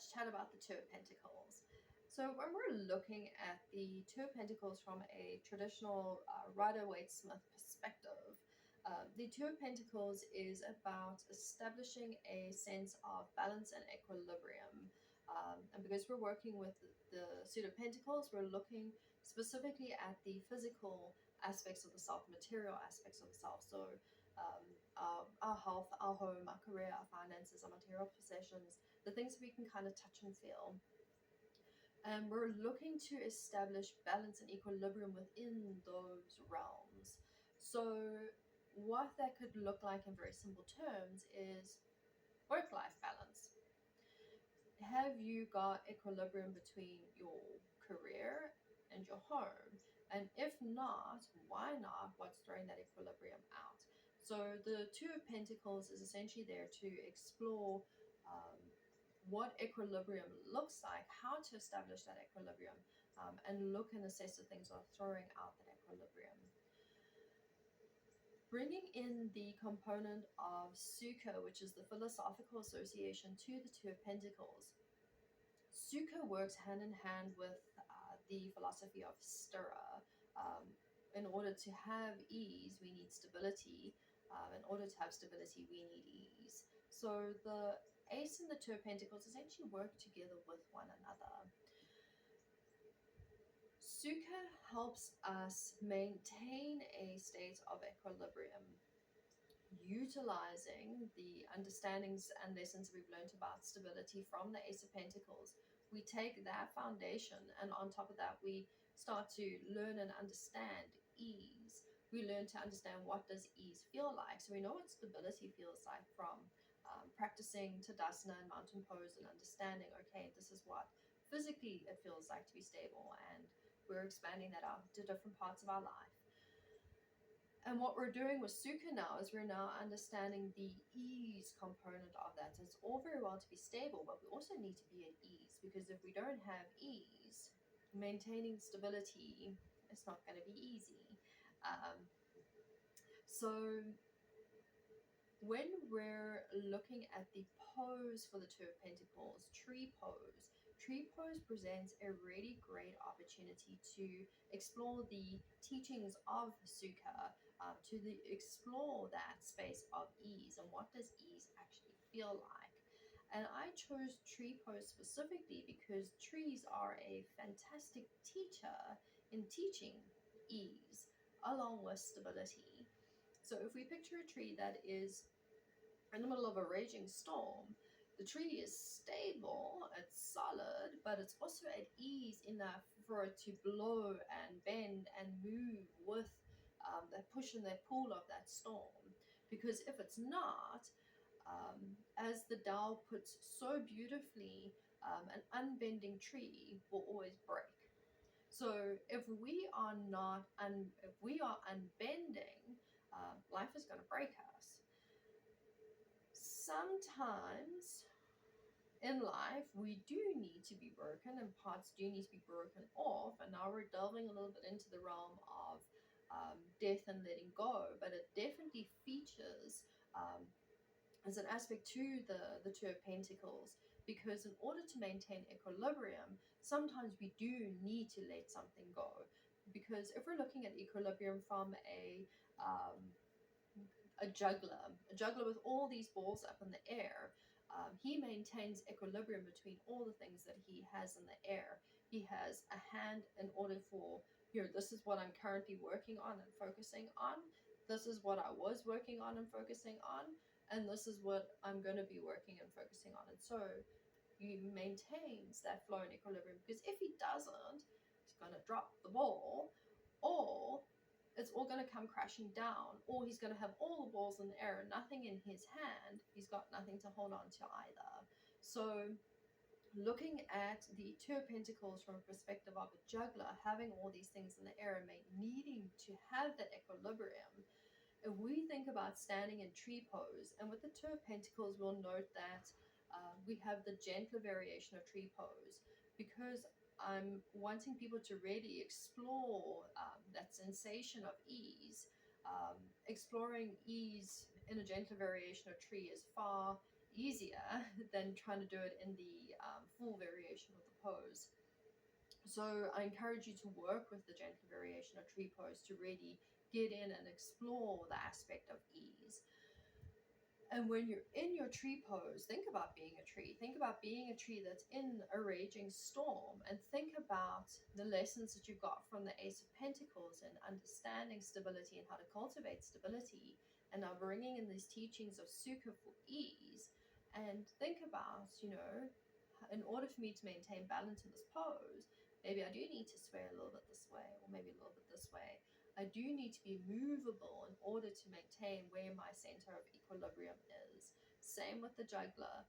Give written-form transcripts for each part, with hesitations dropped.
let's chat about the Two of Pentacles. So when we're looking at the Two of Pentacles from a traditional Rider-Waite-Smith perspective, the Two of Pentacles is about establishing a sense of balance and equilibrium. And because we're working with the Suit of Pentacles, we're looking specifically at the physical aspects of the self, material aspects of the self. So our health, our home, our career, our finances, our material possessions, the things we can kind of touch and feel. And we're looking to establish balance and equilibrium within those realms. So what that could look like in very simple terms is work-life balance. Have you got equilibrium between your career and your home? And if not, why not? What's throwing that equilibrium out? So the Two of Pentacles is essentially there to explore what equilibrium looks like, how to establish that equilibrium, and look and assess the things that are throwing out that equilibrium. Bringing in the component of Sukha, which is the philosophical association to the Two of Pentacles. Sukha works hand in hand with the philosophy of Sthira. In order to have ease, we need stability. In order to have stability, we need ease. So the Ace and the Two of Pentacles essentially work together with one another. Sukha helps us maintain a state of equilibrium, utilizing the understandings and lessons we've learned about stability from the Ace of Pentacles. We take that foundation, and on top of that, we start to learn and understand ease. We learn to understand what does ease feel like. So we know what stability feels like from practicing Tadasana and mountain pose and understanding, okay, this is what physically it feels like to be stable, and we're expanding that out to different parts of our life. And what we're doing with Sukha now is we're now understanding the ease component of that. So it's all very well to be stable, but we also need to be at ease, because if we don't have ease, maintaining stability is not going to be easy. So when we're looking at the pose for the Two of Pentacles, tree pose presents a really great opportunity to explore the teachings of Sukha, to explore that space of ease and what does ease actually feel like. And I chose tree pose specifically because trees are a fantastic teacher in teaching ease along with stability. So if we picture a tree that is in the middle of a raging storm, the tree is stable, it's solid, but it's also at ease enough for it to blow and bend and move with that push and that pull of that storm. Because if it's not, as the Tao puts so beautifully, an unbending tree will always break. So if we are not, if we are unbending, life is going to break us. Sometimes in life we do need to be broken, and parts do need to be broken off, and now we're delving a little bit into the realm of death and letting go, but it definitely features as an aspect to the Two of Pentacles, because in order to maintain equilibrium, sometimes we do need to let something go. Because if we're looking at equilibrium from a juggler with all these balls up in the air, he maintains equilibrium between all the things that he has in the air. He has a hand in order for, this is what I'm currently working on and focusing on. This is what I was working on and focusing on. And this is what I'm going to be working and focusing on. And so he maintains that flow and equilibrium, because if he doesn't, he's going to drop the ball, or it's all going to come crashing down, or he's going to have all the balls in the air and nothing in his hand. He's got nothing to hold on to either. So looking at the Two of Pentacles from a perspective of a juggler, having all these things in the air and needing to have that equilibrium, if we think about standing in tree pose, and with the Two of Pentacles, we'll note that we have the gentler variation of tree pose, because I'm wanting people to really explore that sensation of ease. Exploring ease in a gentler variation of tree is far easier than trying to do it in the full variation of the pose. So I encourage you to work with the gentle variation or tree pose to really get in and explore the aspect of ease. And when you're in your tree pose, think about being a tree. Think about being a tree that's in a raging storm, and think about the lessons that you got from the Ace of Pentacles and understanding stability and how to cultivate stability, and now bringing in these teachings of Sukha for ease. And think about, in order for me to maintain balance in this pose, maybe I do need to sway a little bit this way, or maybe a little bit this way. I do need to be movable in order to maintain where my center of equilibrium is. Same with the juggler.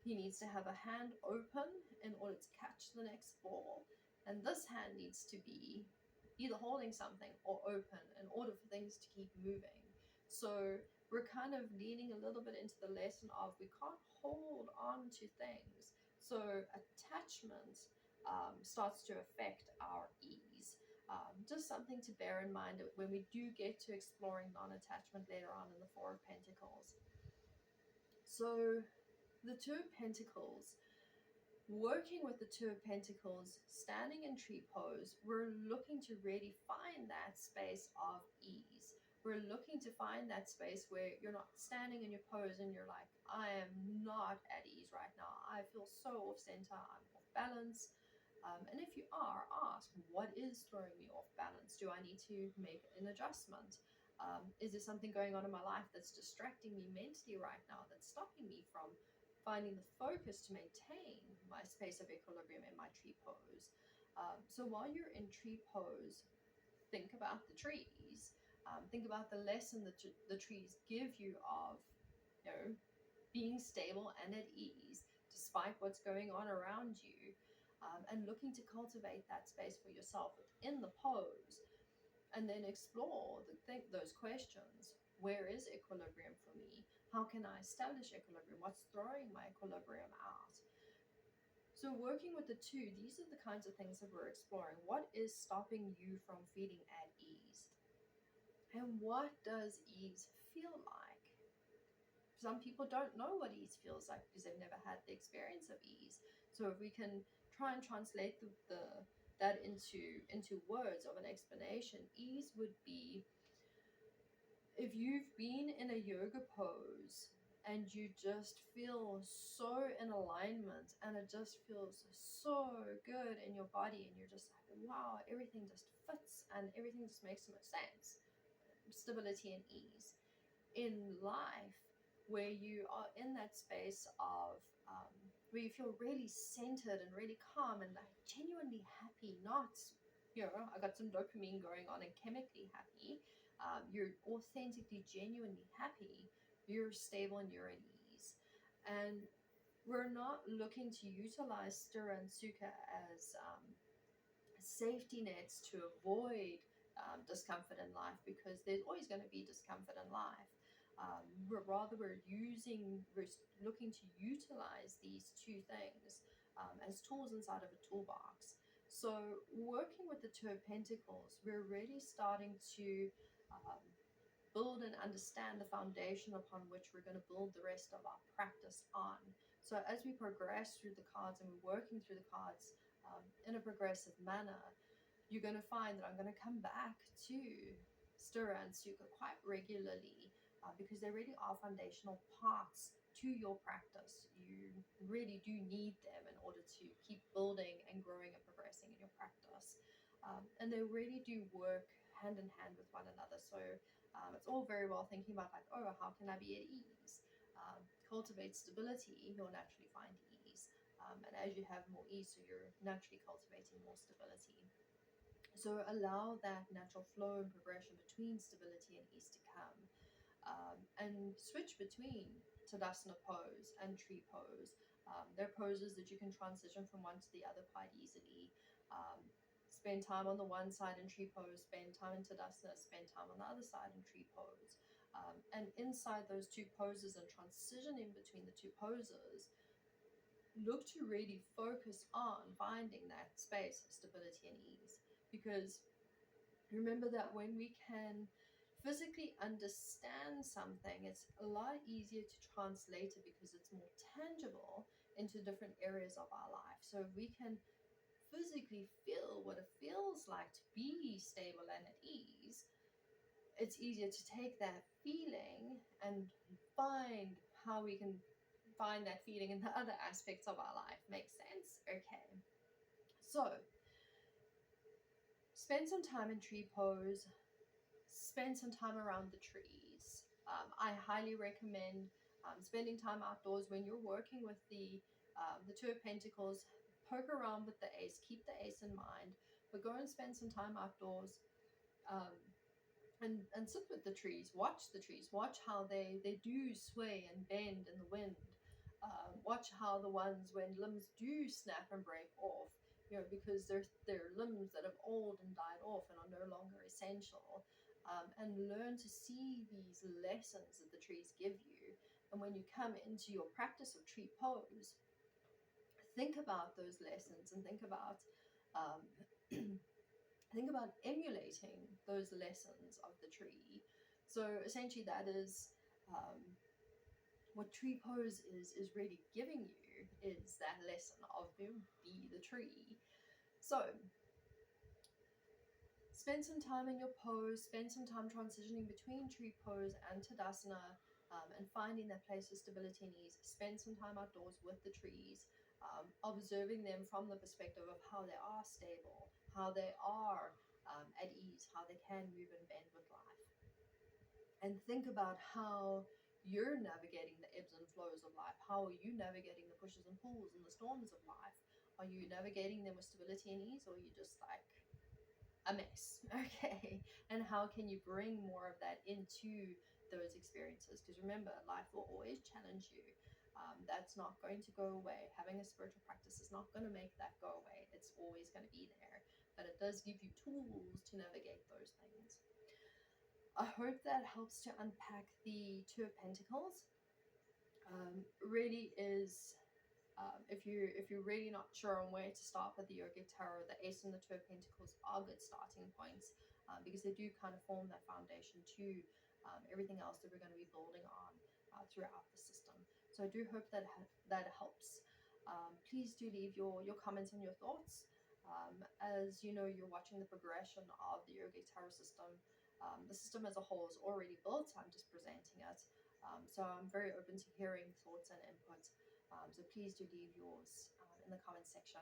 He needs to have a hand open in order to catch the next ball. And this hand needs to be either holding something or open in order for things to keep moving. So we're kind of leaning a little bit into the lesson of we can't hold on to things. So attachment starts to affect our ease. Just something to bear in mind when we do get to exploring non-attachment later on in the Four of Pentacles. So the Two of Pentacles, working with the Two of Pentacles, standing in tree pose, we're looking to really find that space of ease. We're looking to find that space where you're not standing in your pose and you're like, I am not at ease right now. I feel so off center. I'm off balance. And if you are, ask, what is throwing me off balance? Do I need to make an adjustment? Is there something going on in my life that's distracting me mentally right now, that's stopping me from finding the focus to maintain my space of equilibrium in my tree pose? So while you're in tree pose, think about the trees. Think about the lesson that the trees give you of, being stable and at ease despite what's going on around you. And looking to cultivate that space for yourself within the pose, and then explore those questions. Where is equilibrium for me? How can I establish equilibrium? What's throwing my equilibrium out? So working with the two, these are the kinds of things that we're exploring. What is stopping you from feeling at ease? And what does ease feel like? Some people don't know what ease feels like because they've never had the experience of ease. So if we can try and translate that into words of an explanation, ease would be if you've been in a yoga pose and you just feel so in alignment and it just feels so good in your body and you're just like, wow, everything just fits and everything just makes so much sense. Stability and ease. In life, where you are in that space of where you feel really centered and really calm and like genuinely happy, not, I got some dopamine going on and chemically happy. You're authentically, genuinely happy. You're stable and you're at ease. And we're not looking to utilize Sthira and Sukha as safety nets to avoid discomfort in life, because there's always going to be discomfort in life. We're looking to utilize these two things as tools inside of a toolbox. So working with the Two of Pentacles, we're really starting to um, build and understand the foundation upon which we're going to build the rest of our practice on. So as we progress through the cards and we're working through the cards in a progressive manner, you're going to find that I'm going to come back to Sthira and Sukha quite regularly, because they really are foundational parts to your practice. You really do need them in order to keep building and growing and progressing in your practice. And they really do work hand in hand with one another. So it's all very well thinking about like, oh, how can I be at ease? Cultivate stability, you'll naturally find ease. And as you have more ease, so you're naturally cultivating more stability. So allow that natural flow and progression between stability and ease to come. And switch between Tadasana pose and tree pose. They're poses that you can transition from one to the other quite easily. Spend time on the one side in tree pose, spend time in Tadasana, spend time on the other side in tree pose. And inside those two poses and transitioning between the two poses, look to really focus on finding that space of stability and ease. Because remember that when we can physically understand something, it's a lot easier to translate it because it's more tangible into different areas of our life. So if we can physically feel what it feels like to be stable and at ease, it's easier to take that feeling and find how we can find that feeling in the other aspects of our life. Makes sense? Okay. So spend some time in tree pose, spend some time around the trees. I highly recommend spending time outdoors when you're working with the Two of Pentacles. Poke around with the ace, keep the ace in mind, but go and spend some time outdoors. Um, and sit with the trees, watch the trees, watch how they do sway and bend in the wind. Watch how the ones when limbs do snap and break off, because they're limbs that have old and died off and are no longer essential. And learn to see these lessons that the trees give you. And when you come into your practice of tree pose, think about those lessons and think about um, think about emulating those lessons of the tree. So essentially that is what tree pose is really giving you, is that lesson of be the tree. So spend some time in your pose, spend some time transitioning between tree pose and Tadasana, and finding that place of stability and ease. Spend some time outdoors with the trees, observing them from the perspective of how they are stable, how they are at ease, how they can move and bend with life. And think about how you're navigating the ebbs and flows of life. How are you navigating the pushes and pulls and the storms of life? Are you navigating them with stability and ease, or are you just like a mess? Okay. And how can you bring more of that into those experiences? Because remember, life will always challenge you. That's not going to go away. Having a spiritual practice is not going to make that go away. It's always going to be there. But it does give you tools to navigate those things. I hope that helps to unpack the Two of Pentacles. Really is, if you're really not sure on where to start with the Yogic Tarot, the Ace and the Two of Pentacles are good starting points, because they do kind of form that foundation to everything else that we're going to be building on throughout the system. So I do hope that that helps. Please do leave your comments and your thoughts. As you know, you're watching the progression of the Yogic Tarot system. The system as a whole is already built. I'm just presenting it. So I'm very open to hearing thoughts and input. So please do leave yours in the comment section.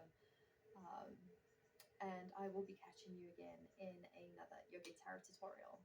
And I will be catching you again in another Yogic Tarot tutorial.